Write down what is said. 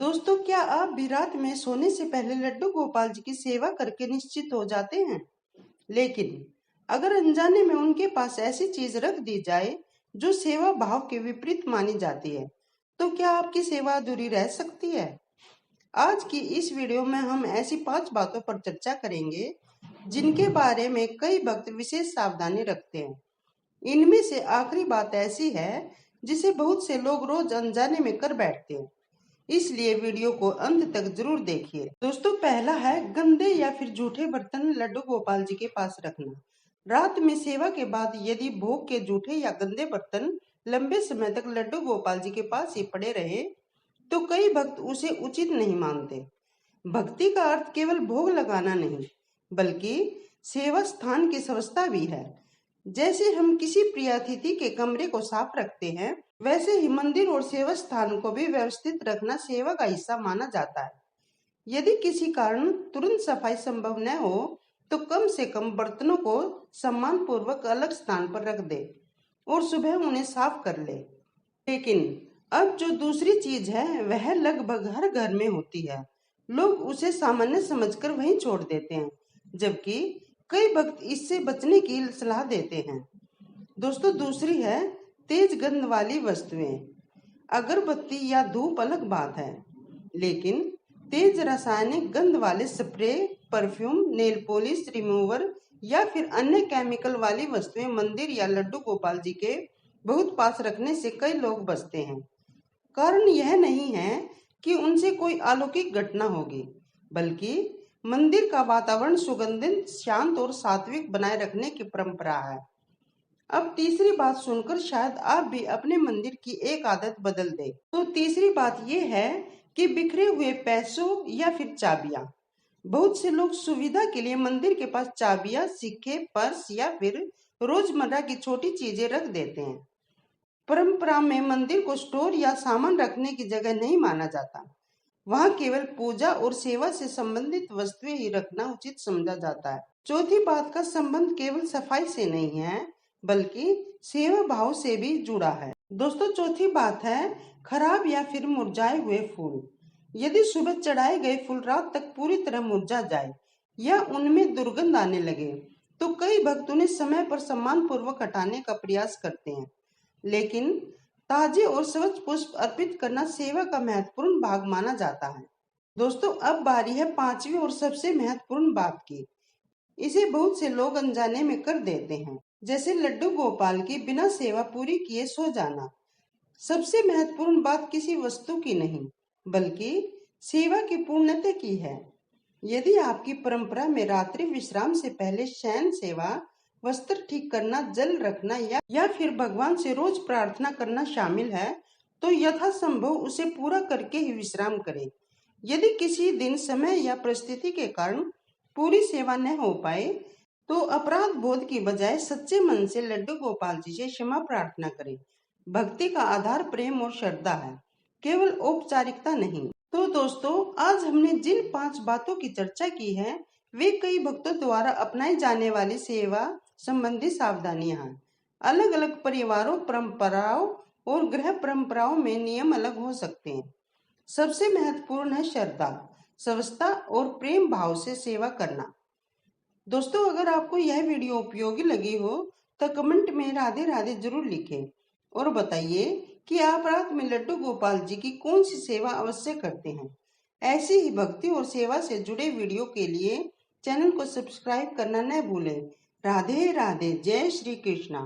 दोस्तों, क्या आप भी रात में सोने से पहले लड्डू गोपाल जी की सेवा करके निश्चित हो जाते हैं? लेकिन अगर अनजाने में उनके पास ऐसी चीज रख दी जाए जो सेवा भाव के विपरीत मानी जाती है, तो क्या आपकी सेवा अधूरी रह सकती है? आज की इस वीडियो में हम ऐसी 5 बातों पर चर्चा करेंगे जिनके बारे में कई भक्त विशेष सावधानी रखते हैं। इनमें से आखिरी बात ऐसी है जिसे बहुत से लोग रोज अनजाने में कर बैठते हैं, इसलिए वीडियो को अंत तक जरूर देखिए। दोस्तों, पहला है गंदे या फिर जूठे बर्तन लड्डू गोपाल जी के पास रखना। रात में सेवा के बाद यदि भोग के जूठे या गंदे बर्तन लंबे समय तक लड्डू गोपाल जी के पास ही पड़े रहे तो कई भक्त उसे उचित नहीं मानते। भक्ति का अर्थ केवल भोग लगाना नहीं, बल्कि सेवा स्थान की स्वच्छता भी है। जैसे हम किसी प्रिय अतिथि के कमरे को साफ रखते हैं, वैसे ही मंदिर और सेवा स्थान को भी व्यवस्थित रखना सेवा का हिस्सा माना जाता है। यदि किसी कारण तुरंत सफाई संभव न हो तो कम से कम बर्तनों को सम्मान पूर्वक अलग स्थान पर रख दे और सुबह उन्हें साफ कर ले। लेकिन अब जो दूसरी चीज है वह लगभग हर घर में होती है। लोग उसे सामान्य समझकर वहीं छोड़ देते हैं, जबकि कई भक्त इससे बचने की सलाह देते हैं। दोस्तों, दूसरी है तेज गंध वाली वस्तुएं। अगरबत्ती या धूप अलग बात है, लेकिन तेज रासायनिक गंध वाले spray, perfume, nail polish remover या फिर अन्य केमिकल वाली वस्तुएं मंदिर या लड्डू गोपाल जी के बहुत पास रखने से कई लोग बचते हैं। कारण यह नहीं है कि उनसे कोई अलौकिक घटना होगी, बल्कि मंदिर का वातावरण सुगंधित, शांत और सात्विक बनाए रखने की परंपरा है। अब तीसरी बात सुनकर शायद आप भी अपने मंदिर की एक आदत बदल दे। तो तीसरी बात यह है कि बिखरे हुए पैसों या फिर चाबियां। बहुत से लोग सुविधा के लिए मंदिर के पास चाबियां, सिक्के, पर्स या फिर रोजमर्रा की छोटी चीजें रख देते हैं। परंपरा में मंदिर को स्टोर या सामान रखने की जगह नहीं माना जाता। वहां केवल पूजा और सेवा से संबंधित वस्तुएं ही रखना उचित समझा जाता है। चौथी बात का संबंध केवल सफाई से नहीं है, बल्कि सेवा भाव से भी जुड़ा है। दोस्तों, चौथी बात है खराब या फिर मुरझाए हुए फूल। यदि सुबह चढ़ाए गए फूल रात तक पूरी तरह मुरझा जाए या उनमें दुर्गंध आने लगे तो कई भक्त उन्हें समय पर सम्मान पूर्वक हटाने का प्रयास करते हैं। लेकिन ताजे और स्वच्छ पुष्प अर्पित करना सेवा का महत्वपूर्ण भाग माना जाता है। दोस्तों, अब बारी है 5वीं और सबसे महत्वपूर्ण बात की। इसे बहुत से लोग अनजाने में कर देते हैं, जैसे लड्डू गोपाल की बिना सेवा पूरी किए सो जाना। सबसे महत्वपूर्ण बात किसी वस्तु की नहीं, बल्कि सेवा की पूर्णता की है। यदि आपकी परंपरा में रात्रि विश्राम से पहले शयन सेवा, वस्त्र ठीक करना, जल रखना या फिर भगवान से रोज प्रार्थना करना शामिल है, तो यथासंभव उसे पूरा करके ही विश्राम करें। यदि किसी दिन समय या परिस्थिति के कारण पूरी सेवा न हो पाए तो अपराध बोध की बजाय सच्चे मन से लड्डू गोपाल जी से क्षमा प्रार्थना करें। भक्ति का आधार प्रेम और श्रद्धा है, केवल औपचारिकता नहीं। तो दोस्तों, आज हमने जिन 5 बातों की चर्चा की है वे कई भक्तों द्वारा अपनाई जाने वाली सेवा संबंधी सावधानियां हैं। अलग अलग परिवारों, परंपराओं और गृह परंपराओं में नियम अलग हो सकते हैं। सबसे महत्वपूर्ण है श्रद्धा, स्वच्छता और प्रेम भाव से सेवा करना। दोस्तों, अगर आपको यह वीडियो उपयोगी लगी हो तो कमेंट में राधे राधे जरूर लिखें और बताइए कि आप रात में लड्डू गोपाल जी की कौन सी सेवा अवश्य करते हैं। ऐसी ही भक्ति और सेवा से जुड़े वीडियो के लिए चैनल को सब्सक्राइब करना न भूलें। राधे राधे, जय श्री कृष्णा।